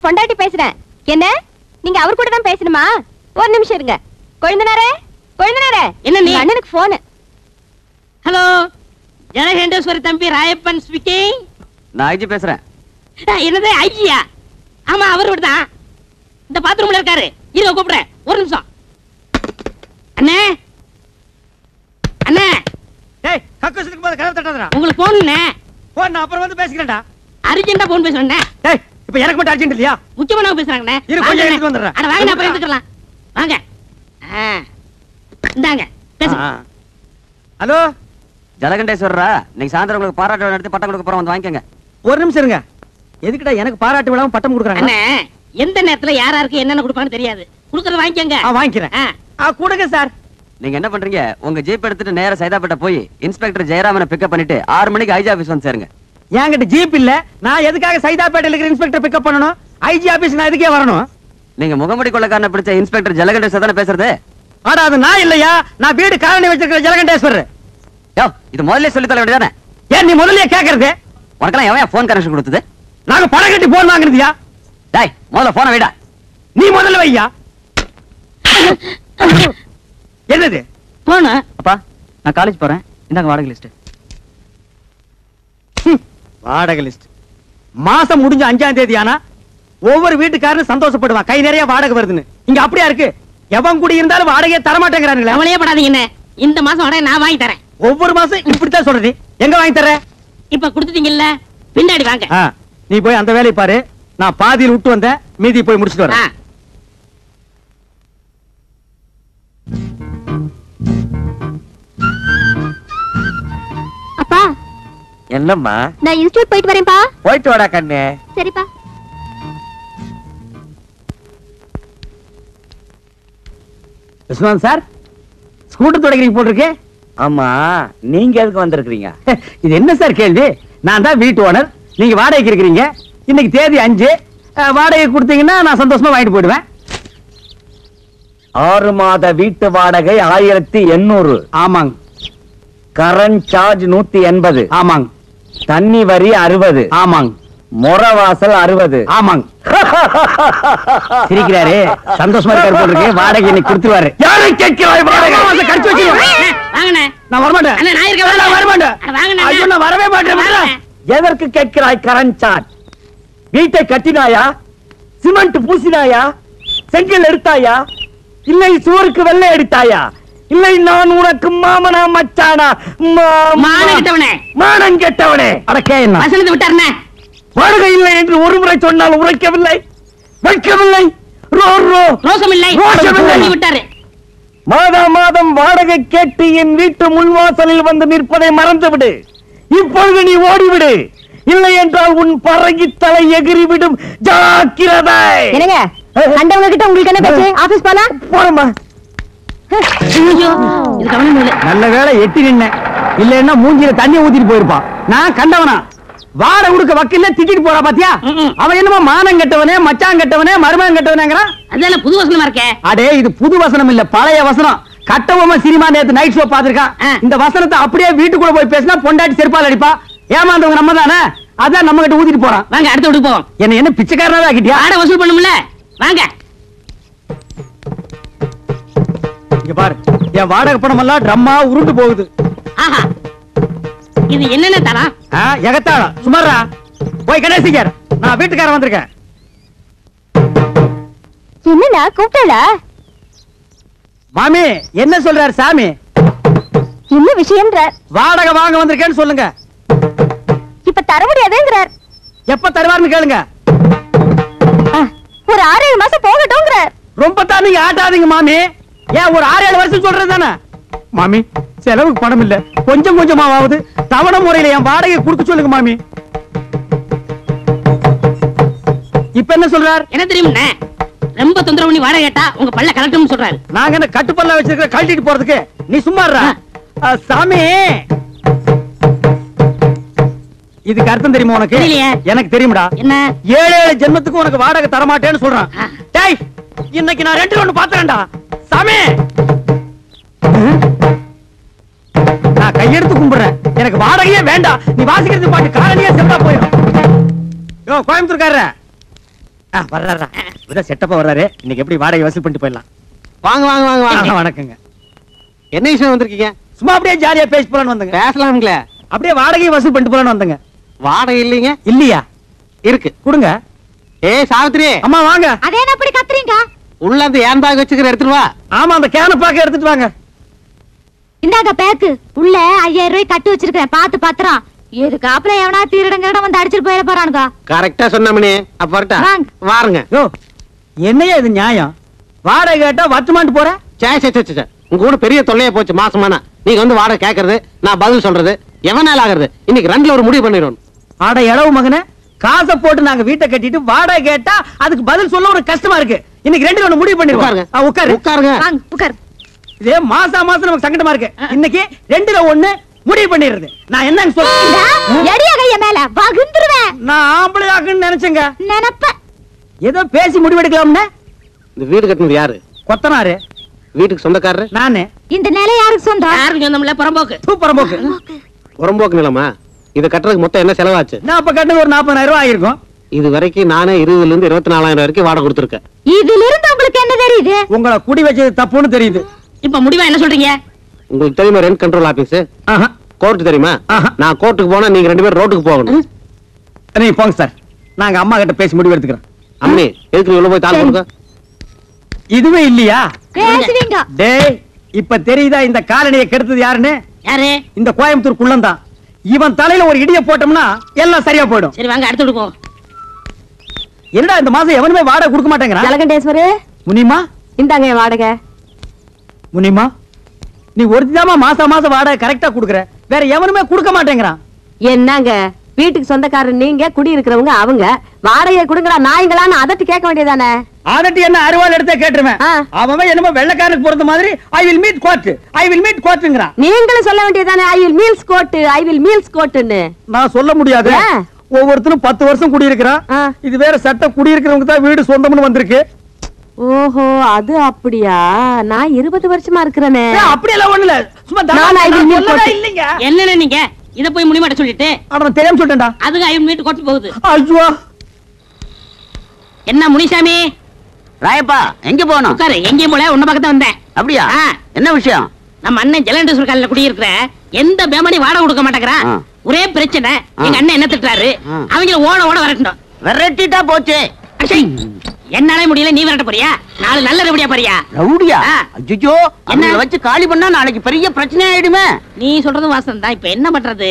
பொண்டாட்டி பேசுறேன். என்ன நீங்க அவர் கூட தான் பேசணுமா? ஒரு நிமிஷம் இருங்க. கொழுந்தனாரே, கொழுந்தனாரே, என்ன நீ? அண்ணனுக்கு போன். ஹலோ, ஜனகண்டேஸ்வரி தம்பி ராயப்பன் ஸ்பீக்கிங். நான் ஐஜி பேசுறேன். என்னது ஐஜியா? ஆமா, அவரு தான். இந்த பாத்ரூம்ல இருக்காரு. இருங்க கூப்பிடுறேன், ஒரு நிமிஷம். அண்ணே, அண்ணே. டேய், கக்கூசுக்கு போது கதவு தட்டாதடா. உங்களுக்கு போன்ண்ணே. போன் நான் அப்புறம் வந்து பேசிக்கிறேன்டா. அர்ஜென்ட்டா போன் பேசுறேண்ணே. டேய், இப்போ எனக்கு மட்டும் அர்ஜென்ட் இல்லையா? முக்கியமானவங்க பேசுறாங்கண்ணே. இரு, கொஞ்சம் எடுத்து வந்துடுறேன். அட வாங்க, அப்புறம் எடுத்துக்கலாம். வாங்க. இந்தாங்க பேசுங்க. ஹலோ ஜலகண்டேஸ்வரரா, நீங்க சாயந்தரம் உங்களுக்கு பாராட்டு விழா நடத்தி பட்டம் கொடுக்க போறோம், வந்து வாங்கிக்கங்க. ஒரு நிமிஷம் இருங்க. எதுக்குடா எனக்கு பாராட்டு விழாவும் பட்டம் கொடுக்குறாங்க? அண்ணே, எந்த நேரத்துல யாராருக்கு என்னென்ன கொடுப்பான்னு தெரியாது. கொடுக்கறத வாங்கிக்கங்க. வாங்கிக்கிறேன். கொடுங்க சார். நீங்க என்ன பண்றீங்க? உங்க ஜீப் எடுத்துட்டு நேரா சைதாப்பேட்டை போய் இன்ஸ்பெக்டர் ஜெயராமனை பிக்கப் பண்ணிட்டு 6 மணிக்கு ஐஜி ஆபீஸ் வந்து சேருங்க. என்கிட்ட ஜீப் இல்ல. நான் எதுக்காக சைதாப்பேட்டையில இருக்கிற இன்ஸ்பெக்டர் பிக்கப் பண்ணணும்? ஐஜி ஆபீஸ் நான் எதுக்கே வரணும்? நீங்க முகமுடி கொள்ளக்காரனை பிடிச்ச இன்ஸ்பெக்டர் ஜலகண்டேஸ்வர் தானே பேசுறது? ஆனா அது நான் இல்லையா. நான் வீடு காலனி வச்சிருக்கிற ஜலகண்டேஸ்வரர். யோ, இது முதல்ல சொல்லி தர வேண்டியதானே? ஏன் நீ முதல்லயே கேக்குறது? உனக்கெல்லாம் எவன் போன் கனெக்ஷன் கொடுத்தது? நாங்க பணம் கட்டி போன் வாங்குறதுயா? டேய், முதல்ல போனை வைடா. நீ முதல்ல வையா. என்னது போன? அப்பா, நான் காலேஜ் போறேன். இந்தாங்க வாடகை லிஸ்ட். வாடகை லிஸ்ட். மாசம் முடிஞ்ச 5ஆம் தேதி ஆனா ஒவ்வொரு வீட்டுக்காரனும் சந்தோஷப்படுவான், கை நிறைய வாடகை வருதுன்னு. இங்க அப்படியா இருக்கு? எவன் கூடி இருந்தாலும் வாடகையை தரமாட்டேங்கிறானுங்களே. அவளையே படாதீங்க. இந்த மாசம் வாடகை நான் வாங்கி தரேன். ஒவ்வொரு மாசம் இப்படித்தான் சொல்றது. எங்க வாங்கி தர? இப்ப கொடுத்துட்டீங்கல்ல, பின்னாடி வாங்க. நீ போய் அந்த வேலையை பாரு. நான் பாதியில் விட்டு வந்தேன், மீதி போய் முடிச்சுட்டு வரேன். அப்பா, என்னம்மா? நான் இன்ஸ்டிடியூட் போயிட்டு வரேன்ப்பா. போயிட்டு வாடா கண்ணே. சரிப்பா. விஸ்வநாத் சார், ஸ்கூட்டர் தொடக்கிறீங்க போட்டிருக்கு. ஆமா, நீங்க எதுக்கு வந்திருக்கீங்க? இது என்ன சார் கேள்வி? நான் தான் வீட்டு ஓனர், நீங்க வாடகைக்கு இருக்கிறீங்க. இன்னைக்கு தேதி 5. வாடகை கொடுத்தீங்கன்னா நான் சந்தோஷமா வாங்கிட்டு போயிடுவேன். 6 மாத வீட்டு வாடகை 1800. ஆமாங்க. Current charge 180. ஆமாங்க. தண்ணி வரி 60. ஆமாங்க. முறவாசல் 60. ஆமாங்க. சிரிக்கிறாரு, சந்தோஷமா இருக்காரு போட்டிருக்கு. வாடகை இன்னைக்கு கொடுத்துருவாரு. யாரை கேட்கிறாய்? வாடகை கடிச்சு வச்சிருவேன். வாங்கண்ணே. நான் வரமாட்டேன். அண்ணே, நான் இருக்கேன். நான் வரமாட்டேன். வாங்கண்ணே. ஐயோ, நான் வரவே மாட்டேன். எதற்கு கேட்கிறாய் கரண்ட் சார்ஜ்? வீட்டை கட்டினாயா? சிமெண்ட் பூசினாயா? செங்கல் எடுத்தாயா? இல்லை சுவருக்கு வெள்ளை எடுத்தாயா? இல்லை நான் உனக்கு மாமனா மச்சானா? மானம் கெட்டவனே. மானம் கெட்டவனே. அடக்கே என்ன வசனத்தை விட்டாருண்ணே. வாடகை இல்லை என்று ஒரு முறை சொன்னால் உரைக்கவில்லை, வைக்கவில்லை. ரோசமில்லை. ரோஷமில்லை. விட்டாரு. மாதம் மாதம் வாடகை கேட்டு என் வீட்டு முன்வாசலில் வந்து நிற்பதை மறந்துவிடு. இப்பொழுது நீ ஓடிவிடு. இல்லை என்றால் உன் பறகி தலை எகிரிவிடும். ஜாக்கிரதை. என்னங்க அண்டவங்க கிட்ட உங்களுக்கு என்ன பேச்சு? ஆபீஸ் போலாம். போறமா. ஐயோ, இது கவனம் இல்லை. நல்ல வேளை எட்டி நின்ன, இல்லன்னா மூஞ்சில தண்ணி ஊத்திட்டு போயிருப்பான். நான் கண்டவனா? வாடகை கொடுக்க வக்கீல்ல திட்டிட்டு போறா பாத்தியா? அவன் என்னமோ மானம் கெட்டவனே, மச்சான் கெட்டவனே, மருமகன் கெட்டவனேங்கறான். அதெல்லாம் புது வசனமா இருக்கே. அடே, இது புது வசனம் இல்ல, பழைய வசனம். கட்டபொம்மை சினிமா நேத்து நைட் ஷோ பாத்துருக்கான். இந்த வசனத்தை அப்படியே வீட்டுக்குள்ள போய் பேசினா பொண்டாட்டி செருப்பால் அடிப்பா. ஏமாந்தவங்க நம்ம தானே, அதான் நம்ம கிட்ட ஊத்திட்டு போறான். வாங்க, அடுத்த வீட்டுக்கு போவோம். என்ன பிச்சைக்காரனாவே ஆக்கிட்டியா? வாடகை வசூல் பண்ணும்ல, வாங்க. இங்க பாரு, என் வாடகை பணம் எல்லாம் ட்ரம்மா உருண்டு போகுது. ஆஹா, இது என்னென்ன தரம்? எகத்தாளா சுமாரா? போய் கணேசிக்கார், நான் வீட்டுக்காரன் வந்திருக்கேன். என்னண்ணா கூப்பிட்டா? மாமி என்ன சொல்றாரு சாமி? என்ன விஷயம்ன்ற? வாடகை வாங்க வந்திருக்கேன்னு சொல்லுங்க. இப்ப தர முடியாதுங்கிறார். எப்ப தருவாருன்னு கேளுங்க. ஒரு 6-7 மாசம் போகட்டும்ங்கிறார். ரொம்ப தான் நீங்க ஆட்டாதீங்க மாமி. ஏன் ஒரு 6-7 வருஷம் சொல்றது தானே மாமி? செலவுக்கு பணம் இல்ல, கொஞ்சம் கொஞ்சமாவது தவணை முறையில என் வாடகை கொடுக்க சொல்லுங்க மாமி. இப்ப என்ன சொல்றார்? என்ன தெரியும்ண்ணே, ரொம்ப தொந்தரவு பண்ணி வாடகை கேட்டா உங்க பல்ல கலட்டணும்னு சொல்றாரு. நாங்க என்ன கட்டுப்பல்ல வச்சிருக்க கழட்டிட்டு போறதுக்கு? நீ சும்மாறா சாமி. இதுக்கு அர்த்தம் தெரியுமா உனக்கு? எனக்கு தெரியும்டா. என்ன? 7 ஜென்மத்துக்கு உனக்கு வாடகை தர மாட்டேன்னு சொல்றான். டேய், இன்னைக்கு நான் 2 ஒண்ணு பாத்துறேன்டா சாமி. நான் கையெடுத்து கும்பிடுறேன், எனக்கு வாடகையே வேண்டாம். நீ வாசிக்கிறது பாட்டு காலனியே செத்தா போயிடும். யோ கோயம்புத்தூர்காரர, வர்றாரா இதான் செட்டப்பா வர்றாரு. இன்னைக்கு எப்படி வாடகை வசூல் பண்ணிட்டு போயிடலாம். வாங்க வாங்க வாங்க வாங்க. வணக்கங்க. என்ன விஷயம் வந்திருக்கீங்க? சும்மா அப்படியே ஜாலியா பேசி போலான்னு வந்தங்க. பேசலாம்ங்களே. அப்படியே வாடகை வசூல் பண்ணிட்டு போலான்னு வந்தங்க. வாடகை இல்லைங்க. இல்லையா? இருக்கு, கொடுங்க. ஏய் சாவித்ரி, அம்மா வாங்க. அதே என்ன அப்படி கத்துறீங்க? உள்ள அந்த ஏன் பேக் வச்சுக்கிற எடுத்துட்டு வா. ஆமா, அந்த கேன பாக்க எடுத்துட்டு வாங்க. இந்தாங்க பேக்கு. உள்ள 5000 ரூபாய் கட்டி வச்சிருக்கேன், பாத்து பத்திரம். எதுக்கு அப்புறம் எவனா திருடங்க வந்து அடிச்சிட்டு போயிட போறானுங்க. கரெக்டா சொன்னமணி. அப்ப வரட்டா? வாங்க. வாருங்க. யோ, என்னையா இது நியாயம்? வாடகை கேட்டா வட்டுமான்ட்டு போற? சே உங்க கூட பெரிய தொல்லையா போச்சு மாசமானா. நீங்க வந்து வாடகை கேக்குறது, நான் பதில் சொல்றது, எவனால ஆகுறது? இன்னைக்கு ரெண்டுல ஒரு முடிவு பண்ணிடுவோம். ஆட இளவு மகனே, காசை போட்டு நாங்க வீட்டை கட்டிட்டு வாடகை கேட்டா அதுக்கு பதில் சொல்ல ஒரு கஷ்டமா இருக்கு. இன்னைக்கு ரெண்டுல ஒண்ணு முடிவு பண்ணிடுவாங்க. உட்காரு உட்காருங்க. வாங்க உட்கார். இதே மாசம் நமக்கு சங்கடமா இருக்கு. இன்னைக்கு ரெண்டுல ஒண்ணு முடிவு பண்ணிடுறது. நான் என்னன்னு சொல்றேன், எடியா கைய மேல வகுந்துருவேன். நான் ஆம்பளை ஆக்குன்னு நினைச்சேங்க. நினைப்ப ஏதோ பேசி முடிவெடுக்கலாம்னு. இந்த வீடு கட்டினது யாரு? கொத்தனாரு. வீட்டுக்கு சொந்தக்காரரு நானு. இந்த நிலை யாருக்கு சொந்தம்? யாருக்கு சொந்தமில்ல, புறம்போக்கு. புறம்போக்கு. புறம்போக்கு நிலமா? இதை கட்டுறதுக்கு மொத்தம் என்ன செலவாச்சு? நான் அப்ப கட்டது ஒரு 40,000 ரூபாய் ஆயிருக்கும். இது வரைக்கும் நானே 20,000 இருந்து 24,000 வரைக்கும் வாடகை கொடுத்துருக்கேன். இதுல இருந்து உங்களுக்கு என்ன தெரியுது? உங்களை குடி வச்சது தப்புன்னு தெரியுது. இப்ப முடிவா என்ன சொல்றீங்க? உங்களுக்கு தெரியுமா ரெண்ட் கண்ட்ரோல் ஆபீஸ்? கோர்ட் தெரியுமா? நான் கோர்ட்டுக்கு போனா நீங்க 2 பேரும் ரோட்டுக்கு போகணும். நீங்க போங்க சார், நாங்க அம்மா கிட்ட பேசி முடிவு எடுத்துக்கிறோம். அம்மி, எதுக்கு உள்ள போய் தாள் கொடுங்க? இதுவே இல்லையா? பேசுவீங்க. டேய், இப்ப தெரியுதா இந்த காலனியை கெடுத்தது யாருன்னு? யாரு? இந்த கோயம்புத்தூர் குள்ளந்தான். இவன் தலையில ஒரு இடிய போட்டோம்னா எல்லாம் சரியா போயிடும். சரி வாங்க அடுத்து விடுவோம். என்னடா இந்த மாசம் எவனுமே வாடகை கொடுக்க மாட்டேங்கிறான்? ஜலகண்டேஸ்வரு, முனிமா, இந்தாங்க என் வாடகை. முனிமா, நீ ஒருத்திதாமா மாசம் வாடகை கரெக்டா குடுக்குற, வேற எவனுமே கொடுக்க மாட்டேங்கிறான். என்னங்க வீட்டுக்கு சொந்தக்காரர் நீங்க, குடி இருக்கிறவங்க அவங்க. வாடகை கொடுங்கடா நாய்ங்களான்னு அதட்டி கேட்க வேண்டியதானே? அதட்டி என்ன அருவாள் எடுத்தே கேட்டுருவேன். ஆ. அவன் என்னமோ வெள்ளக்காரனுக்கு பொறுத்த மாதிரி ஐ வில் மீட் கோர்ட்டுங்கிறான். நீங்களும் சொல்ல வேண்டியதானே ஐ வில் மீல்ஸ் கோட்னு. நான் சொல்ல முடியாது. ஏன்? ஒவ்வொருத்தரும் 10 வருஷம் குடியிருக்கிறான். ஆ. இது வேற சட்டம், குடியிருக்கிறவங்க தான் வீடு சொந்தம்னு வந்திருக்கு. ஓஹோ, அது அப்படியா? நான் 20 வருஷமா இருக்கிறேனே. அப்படியெல்லாம் ஒண்ணு இல்ல, சும்மா நான் I will meet court. இல்லைங்க. என்னன்னு நீங்க இத போய் முடிமாட்ட சொல்லிட்டு அவன் தெரியாம சொல்லிட்டேன்டா. அதுக்கு ஐயன் வீட்டு கொட்டு போகுது. ஐயோ, என்ன முனிசாமி? ராயப்பா எங்க போகணும்? உட்காரு. எங்கேயும் போல உன்ன பக்கத்துல வந்தேன். அப்படியா? ஆ. என்ன விஷயம்? நம்ம அண்ணன் ஜலண்டேஸ்வர் காலையில குடியிருக்கிற எந்த பேமணி வாடகை கொடுக்க மாட்டேங்கிறான். ஆ. ஒரே பிரச்சனை. எங்க அண்ணன் என்ன திட்டுறாரு, அவங்க ஓட வரட்டும். விரட்டிட்டா போச்சு. அச்சை, என்னாலே முடியல, நீ விரட்ட போறியா? நாலு நல்ல ரவுடியா போறியா? ரவுடியா? ஆ. அஜ்ஜோ, என்ன? என்ன வச்சு காலி பண்ணா நாளைக்கு பெரிய பிரச்சனை ஆயிடுமே. நீ சொல்றதும் வாசம் தான். இப்ப என்ன பண்றது?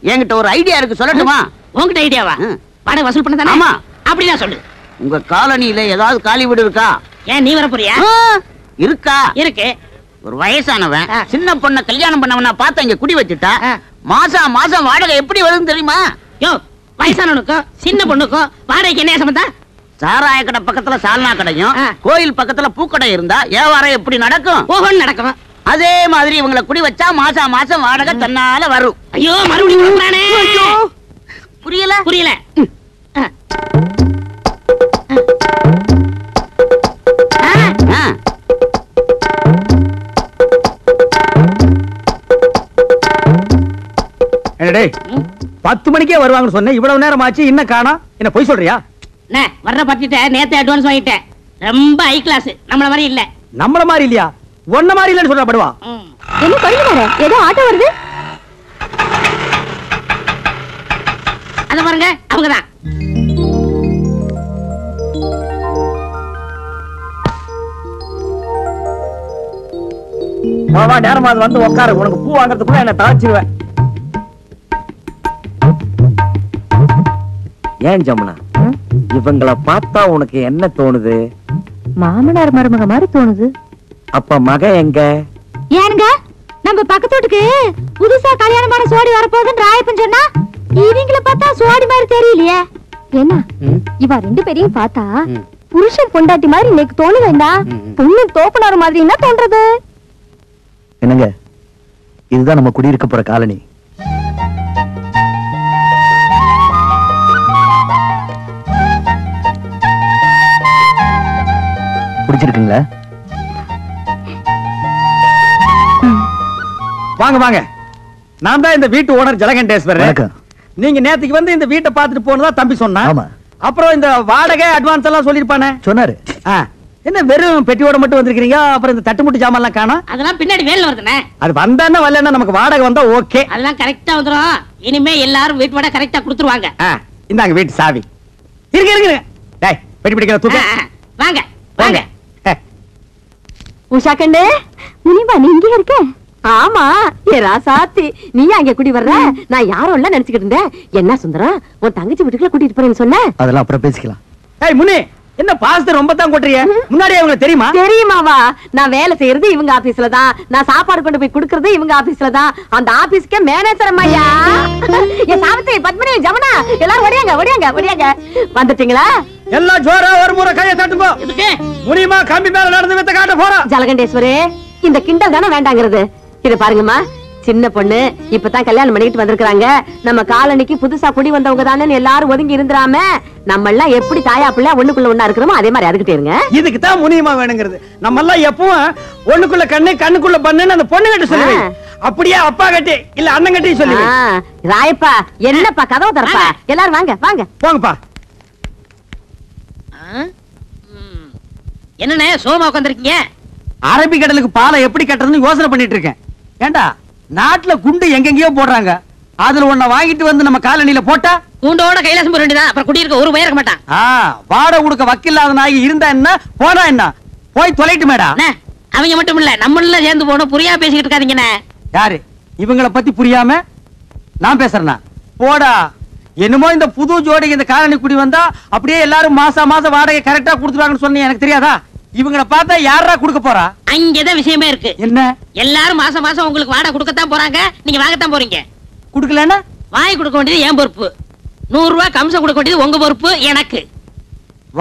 என்கிட்ட ஒரு ஐடியா இருக்கு, சொல்லட்டுமா? உன்கிட்ட ஐடியாவா? ம். வாடகை வசூல் பண்ண தானே? ஆமா. அப்படின்னா சொல்லு. உங்க காலனியில ஏதாவது காலி வீடு இருக்கா? ஏன் நீ வர போறியா? ஆ, இருக்கா? இருக்கு. ஒரு வயசானவன் ஆ. சின்ன பொண்ண கல்யாணம் பண்ணவனா பார்த்து இங்க குடி வச்சுட்டா ஆ. மாசம் வாடகை எப்படி வருதுன்னு தெரியுமா? யோ, வயசானவனுக்கும் சின்ன பொண்ணுக்கும் வாடகைக்கு என்ன சம்பந்தம்? சாராய கடை பக்கத்துல சால்னா கடையும் ஆ. கோயில் பக்கத்துல பூக்கடை இருந்தா வியாபாரம் எப்படி நடக்கும்? ஓஹோன்னு நடக்கும். அதே மாதிரி இவங்களை குடி வச்சா மாசம் வாடகை தன்னால வரும். ஐயோ, மறுபடியும் கொடுக்கறானே. புரியல? புரியல. ஆ. ஆ. என்னடே 10 மணிக்கே வருவாங்கன்னு சொன்னேன், இவ்வளவு நேரம் ஆச்சு, இன்னும் காணோம். என்ன பொய் சொல்றியா? அண்ணே, வர்ற பத்திட்ட நேத்து அட்வான்ஸ் வாங்கிட்டேன். ரொம்ப ஹை கிளாஸ், நம்மள மாதிரி இல்ல. நம்மள மாதிரி இல்லையா? ஒன்ன மாதிரி இல்லன்னு சொல்றா படுவா. என்ன கொழுந்துனாரே, ஏதோ ஆட்டோ வருது. அத பாருங்க, அவங்கதான். வா நேரமா வந்து உட்காரு, உனக்கு பூ வாங்குறதுக்குள்ள என்ன தாச்சிருவேன். ஏன் ஜமுனா, இவங்கள பார்த்தா உனக்கு என்ன தோணுது? மாமனார் மருமக மாதிரி தோணுது. அப்ப மக எங்க? ஏனுங்க, நம்ம பக்கத்து வீட்டுக்கு புதுசா கல்யாணமான சோடி வரப்போகுதுன்னு ராயப்பன் சொன்னா, இவங்கள பார்த்தா சோடி மாதிரி தெரியலையே. என்ன இவ 2 பேரையும் பார்த்தா புருஷன் பொண்டாட்டி மாதிரி இன்னைக்கு தோணு வேண்டாம், பொண்ணு தோப்புனார் மாதிரி என்ன தோன்றது? என்னங்க, இதுதான் நம்ம குடியிருக்க போற காலனி. பிடிச்சிருக்குங்களா? வாங்க வாங்க, நான் தான் இந்த வீட்டு ஓனர் ஜலகண்டேஸ்வரர். நீங்க நேத்துக்கு வந்து இந்த வீட்டை பார்த்துட்டு போனதா தம்பி சொன்னா. அப்புறம் இந்த வாடகை அட்வான்ஸ் எல்லாம் சொல்லிருப்பானே சொன்னாரு. என்ன வெறும் பெட்டியோட மட்டும் வந்திருக்கீங்க? அப்புறம் இந்த தட்டுமுட்டு ஜாமான் எல்லாம் காணோம். அதெல்லாம் பின்னாடி வேலை வருதுண்ணே. அது வந்தானே வரலன்னா நமக்கு வாடகை வந்தா ஓகே. அதெல்லாம் கரெக்டா வந்துரும். இனிமே எல்லாரும் வீட்டு வாடகை கரெக்டா கொடுத்துருவாங்க. இந்தாங்க வீட்டு சாவி. இருக்கு. டேய் பெட்டி பிடிக்கிற தூக்கு. வாங்க வாங்க. உஷா கண்ணு, முனிமா நீ இங்கே இருக்க? ஆமா, ஏ ராசாத்தி, நீ அங்க குடி வர்ற? நான் யாரும் இல்ல நினைச்சுக்கிட்டு இருந்தேன். என்ன சுந்தரம், உன் தங்கச்சி வீட்டுக்குள்ள கூட்டிட்டு போறேன்னு சொன்ன? அதெல்லாம் அப்புறம் பேசிக்கலாம். ஏய் முனி, என்ன பாஸ்தா ரொம்ப தான் கொட்றிய? முன்னாடியே உங்களுக்கு தெரியுமா? தெரியுமாவா? நான் வேலை செய்யறது இவங்க ஆபீஸ்ல தான். நான் சாப்பாடு கொண்டு போய் குடுக்கறது இவங்க ஆபீஸ்ல தான். அந்த ஆபீஸ்க்கே மேனேஜர் அம்மையா. ஏ சாவித்ரி, பத்மினி, ஜமுனா எல்லாரும் ஓடியாங்க. வந்துட்டீங்களா? எல்லாம் ஜோரா ஒரு முறை கையை தட்டுங்க. முனிமா கம்பி மேல நடந்து வித்த காட்ட போறோம். ஜலகண்டேஸ்வரே, இந்த கிண்டல் தானே வேண்டாங்கிறது. இது பாருங்கம்மா, சின்ன பொண்ணு இப்பதான் கல்யாணம் பண்ணிட்டு வந்திருக்காங்க. நம்ம காலனிக்கு புதுசா குடி வந்தவங்க தானே எல்லாரும் ஒதுங்கி இருந்துராம நம்ம எல்லாம் எப்படி தாயா பிள்ளை ஒண்ணுக்குள்ள ஒண்ணா இருக்கிறோமோ அதே மாதிரி அதுக்கிட்டே இருங்க. இதுக்கு தான் முனியமா வேணுங்கிறது. நம்ம எல்லாம் எப்பவும் ஒண்ணுக்குள்ள கண்ணு கண்ணுக்குள்ள பண்ணுன்னு அந்த பொண்ணு கிட்ட சொல்லுவேன். அப்படியே அப்பா கட்டி இல்ல அண்ணன் கட்டி சொல்லுவேன். ராயப்பா, என்னப்பா கதவு தரப்பா? எல்லாரும் வாங்க போங்கப்பா. என்னண்ணே சோமா உட்காந்துருக்கீங்க? அரபி கடலுக்கு பாலை எப்படி கட்டுறதுன்னு யோசனை பண்ணிட்டு இருக்கேன். ஏண்டா, நாட்டுல குண்டு எங்கெங்கயோ போடுறாங்க. அதுல ஒன்ன வாங்கிட்டு வந்து நம்ம காலனில போட்டா கூண்டோட கைலாசம் போற வேண்டியதான். அப்புறம் குடியிருக்க ஒரு பையன் இருக்க மாட்டான். வாடகை கொடுக்க வக்கில்லாத நாயகி இருந்தா என்ன போனா என்ன, போய் தொலைட்டு மேடா. அவங்க மட்டும் இல்ல, நம்மள சேர்ந்து போகணும். புரியாம பேசிக்கிட்டு இருக்காதீங்கண்ணே. யாரு இவங்கள பத்தி புரியாம நான் பேசுறேன்னா? போடா. என்னமோ இந்த புது ஜோடிக்கு இந்த காலனி குடி வந்தா அப்படியே எல்லாரும் மாசம் வாடகை கரெக்டா கொடுத்துருவாங்கன்னு சொன்னீங்க. எனக்கு தெரியாதா? இவங்கள பார்த்தா யாரா கொடுக்க போறா? அங்கதான் விஷயமே இருக்கு. என்ன? எல்லாரும் மாசம் உங்களுக்கு வாடகை கொடுக்கத்தான் போறாங்க. நீங்க வாங்கத்தான் போறீங்க. குடுக்கலன்னா வாங்கி கொடுக்க வேண்டியது என் பொறுப்பு. 100 ரூபாய் கமிஷன் கொடுக்க வேண்டியது உங்க பொறுப்பு. எனக்கு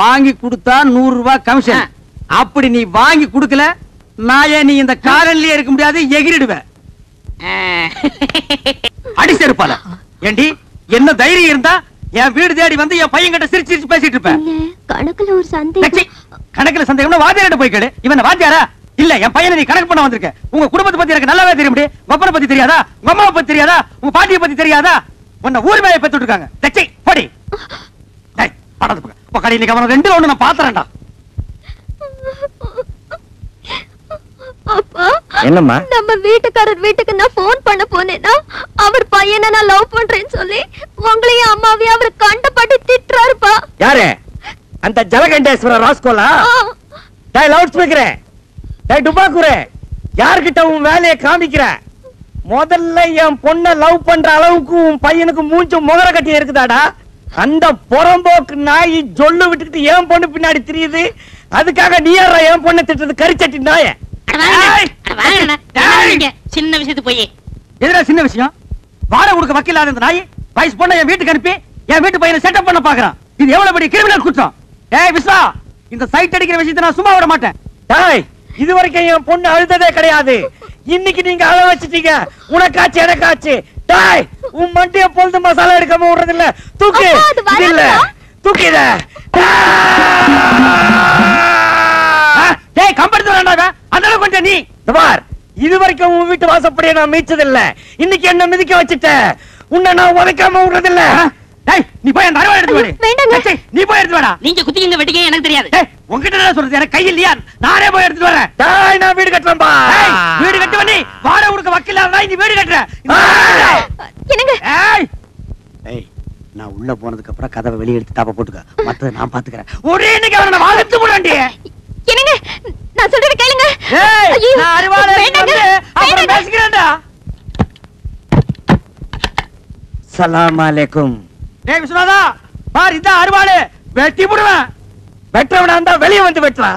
வாங்கி கொடுத்தா 100 ரூபாய் கமிஷன். அப்படி நீ வாங்கி கொடுக்கல, நான் நீ இந்த காலனிலே இருக்க முடியாது, எகிரிடுவேன். அடிச்சிருப்பால. ஏண்டி, என்ன தைரியம் இருந்தா என் வீடு தேடி வந்து என் பையன் கிட்ட சிரிச்சு பேசிட்டு இருப்பேன். கணக்குல ஒரு சந்தேகம். கணக்குல சந்தேகம்னா வாத்தியார்ட்ட போய் கேளு. இவன் வாத்தியாரா? இல்ல, என் பையனை நீ கணக்கு பண்ண வந்திருக்க. உங்க குடும்பத்தை பத்தி எனக்கு நல்லாவே தெரியும். உங்க பத்தி தெரியாதா? உங்க அம்மாவை பத்தி தெரியாதா? உங்க பாட்டியை பத்தி தெரியாதா? உன்னை ஊர் மேல பெத்து இருக்காங்க. தச்சை படி. டேய் படது பக்க கடையில கவனம் ரெண்டு ஒண்ணு நான் பாத்துறேன்டா. அப்பா, என்னம்மா? நம்ம வீட்டுக்காரர் வீட்டுக்கு நான் போன் பண்ண போனேன்னா அவர் பையனை நான் லவ் பண்றேன்னு சொல்லி உங்களையும் அம்மாவையும் அவர் கண்டபடி திட்டுறாருப்பா. யாரு? அந்த ஜலகண்டேஸ்வர ராஸ்கோலா? டேய் லவுட் ஸ்பீக்கரே, டேய் டுபாக்குரே, யார்கிட்ட உன் வேலையை காமிக்கிற? முதல்ல என் பொண்ணை லவ் பண்ற அளவுக்கு உன் பையனுக்கு மூஞ்சும் முகர கட்டி இருக்குதாடா? அந்த புறம்போக்கு நாய் ஜொல்லு விட்டுக்கிட்டு என் பொண்ணு பின்னாடி தெரியுது. அதுக்காக நீ யாரா என் பொண்ணை திட்டுறது? கரிச்சட்டி நாய. சின்ன விஷயத்து போய் எதுனா சின்ன விஷயம்? வாடகை கொடுக்க வக்கில்லாத இந்த நாய் வயசு பொண்ணை என் வீட்டுக்கு அனுப்பி என் வீட்டு பையனை செட்டப் பண்ண பாக்குறான். இது எவ்வளவு பெரிய கிரிமினல் குற்றம். ஏய் விஸ்வா, இந்த சைட் அடிக்கிற விஷயத்தை நான் சும்மா விட மாட்டேன். டேய், இது வரைக்கும் என் பொண்ணு அழுததே கிடையாது. இன்னைக்கு நீங்க அழ வச்சிட்டீங்க. உனக்காச்சு எனக்காச்சு. டேய், உன் மண்டிய பொழுது மசாலா எடுக்காம விடுறது இல்ல. தூக்கு. இல்ல தூக்கிட. டேய் கம்பெனி வரண்டாங்க. அந்த அளவுக்கு கொஞ்சம் நீ பார், இது வரைக்கும் உன் வீட்டு வாசப்படியே நான் மீச்சது இல்ல. இன்னைக்கு என்ன மிதிக்க வச்சிட்ட. உன்னை நான் உதைக்காம விடுறது இல்ல. டேய் நீ போய் அந்த அருவாளை எடுத்து வாடி. நீ போய் எடுத்து வாடா. நீங்க குத்திங்க வெட்டிங்க எனக்கு தெரியாது. டேய் உன்கிட்ட என்ன சொல்றது? எனக்கு கை இல்லையா? நானே போய் எடுத்து வரேன். டேய் நான் வீடு கட்டறேன் பா. டேய் வீடு கட்டுவ நீ. வாடகை கொடுக்க வக்கில்லாத நீ வீடு கட்டற. என்னங்க? ஏய் ஏய், நான் உள்ள போனதுக்கு அப்புறம் கதவை வெளிய எடுத்து தாப்ப போட்டுக்க. மத்தத நான் பாத்துக்கறேன். ஒரே இன்னைக்கு அவனை வாங்கத்து போடுறேன்டி. என்னங்க? நான் சொல்றது கேளுங்க. ஏய் நான் அருவாளை எடுத்து அப்புறம் பேசிக்கிறேன்டா. சலாம் அலைக்கும். டேய் விஸ்வநாதா, பார் இத அருவாளை வெட்டி போடுவேன். வெட்டவனா இருந்தா வெளிய வந்து வெட்டறா.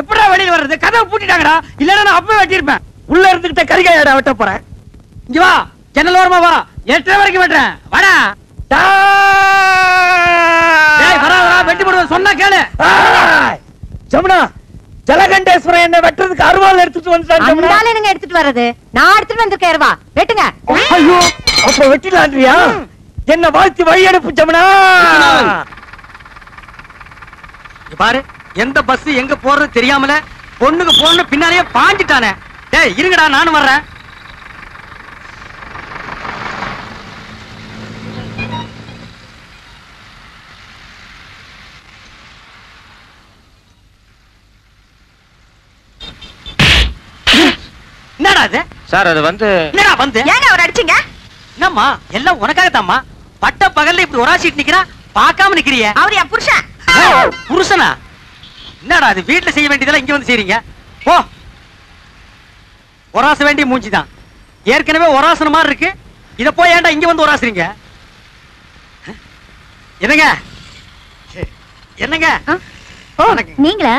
எப்படா வெளிய வர்றது? கதவை பூட்டிட்டாங்கடா. இல்லனா நான் அப்பவே வெட்டி இருப்பேன். உள்ள இருந்துகிட்ட கரிகாயடா வெட்ட போறேன். இங்க வா, ஜன்னல் ஓரமா வா. 8 வரைக்கும் வெட்டறேன். வாடா. டேய் வரா வெட்டி போடுவேன் சொன்னா கேளு. ஜமுனா, ஜலகண்டேஸ்வரன் என்ன வெட்டறதுக்கு அருவாள் எடுத்துட்டு வந்துட்டான். ஜமுனா, அந்தால என்னங்க எடுத்துட்டு வர்றது? நான் எடுத்துட்டு வந்திருக்கேன் அருவா. வெட்டுங்க. ஐயோ, அப்ப வெட்டிலான்றியா? என்ன வாழ்த்தி வழி அனுப்பு ஜமுனா. பாரு, எந்த பஸ் எங்க போறது தெரியாமல பொண்ணுக்கு போன பின்னாலே பாஞ்சிட்டானே. டேய் இருங்கடா, நானும் வர்றேன். என்னடா அது? சார் அது வந்து என்னடா வந்து? ஏங்க அவர் அடிச்சீங்க? என்னம்மா எல்லாம் உனக்காகத்தாம்மா. பட்ட பகல்ல இப்படி ஒராசிட்டு நிக்கிறா, பார்க்காம நிக்கிறிய. அவர் என் புருஷன். புருஷனா? என்னடா அது? வீட்டுல செய்ய வேண்டியதெல்லாம் இங்க வந்து செய்றீங்க. போ. ஒராச வேண்டிய மூஞ்சிதான். ஏற்கனவே ஒராசன மாதிரி இருக்கு. இத போய் ஏன்டா இங்க வந்து ஒராசுறீங்க? என்னங்க? என்னங்க? ஓ, நீங்களா?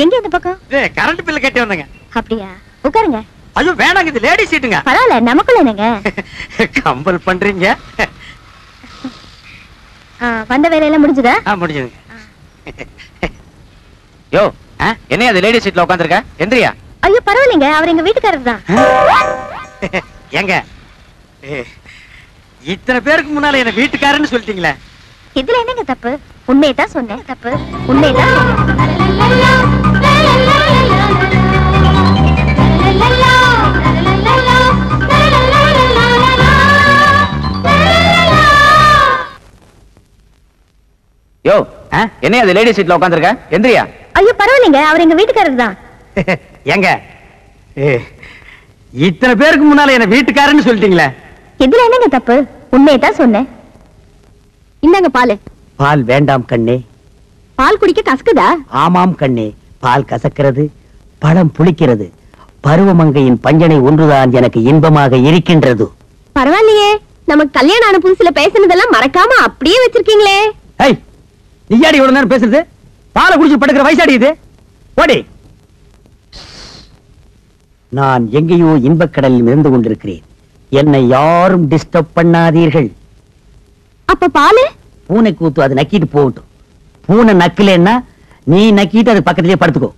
எங்க இந்த பக்கம்? கரண்ட் பில் கட்டி வந்தங்க. அப்படியா? உட்காருங்க. ஐயோ வேணாங்க, இது லேடி சீட்டுங்க. பரவாயில்ல, நமக்குள்ள என்னங்க? கம்பல் பண்றீங்க. வந்த வேலையெல்லாம் முடிஞ்சதா? முடிஞ்சதுங்க. யோ என்ன அது லேடி சீட்ல உட்கார்ந்திருக்க? எந்திரியா. ஐயோ பரவாயில்லைங்க, அவர் எங்க வீட்டுக்காரர் தான். ஏங்க இத்தனை பேருக்கு முன்னால என்ன வீட்டுக்காரன்னு சொல்லிட்டீங்களே, இதுல என்னங்க தப்பு? உண்மையை தான் சொன்னேன். தப்பு உண்மையை தான் யோ என்ன அது லேடி சீட்ல உட்கார்ந்திருக்க? எந்திரியா. ஐயோ பரவாயில்லைங்க, அவர் எங்க வீட்டுக்காரர் தான். ஏங்க இத்தனை பேருக்கு முன்னால என்ன வீட்டுக்காரன்னு சொல்லிட்டீங்களே, இதுல என்னங்க தப்பு? உண்மையை தான் சொன்னேன். இந்தாங்க பால். பால் வேண்டாம் கண்ணே. பால் குடிக்க கசக்குதா? ஆமாம் கண்ணே, பால் கசக்கிறது, பழம் புளிக்கிறது. பருவமங்கையின் பஞ்சனை ஒன்றுதான் எனக்கு இன்பமாக இருக்கின்றது. பரவாயில்லையே, நமக்கு கல்யாணம் ஆன புதுசுல பேசினதெல்லாம் மறக்காம அப்படியே வச்சிருக்கீங்களே. ஏய் நீயாடி இவ்வளவு நேரம் பேசுறது? பாலை குடிச்சு படுக்கிற வயசாடி இது. ஓடி. நான் எங்கேயோ இன்பக்கடலில் இருந்து கொண்டிருக்கிறேன். என்னை யாரும் டிஸ்டர்ப் பண்ணாதீர்கள். அப்ப பாலு? பூனை கூத்து அது நக்கிட்டு போகட்டும். பூனை நக்கலன்னா நீ நக்கிட்டு அது பக்கத்திலேயே படுத்துக்கோ.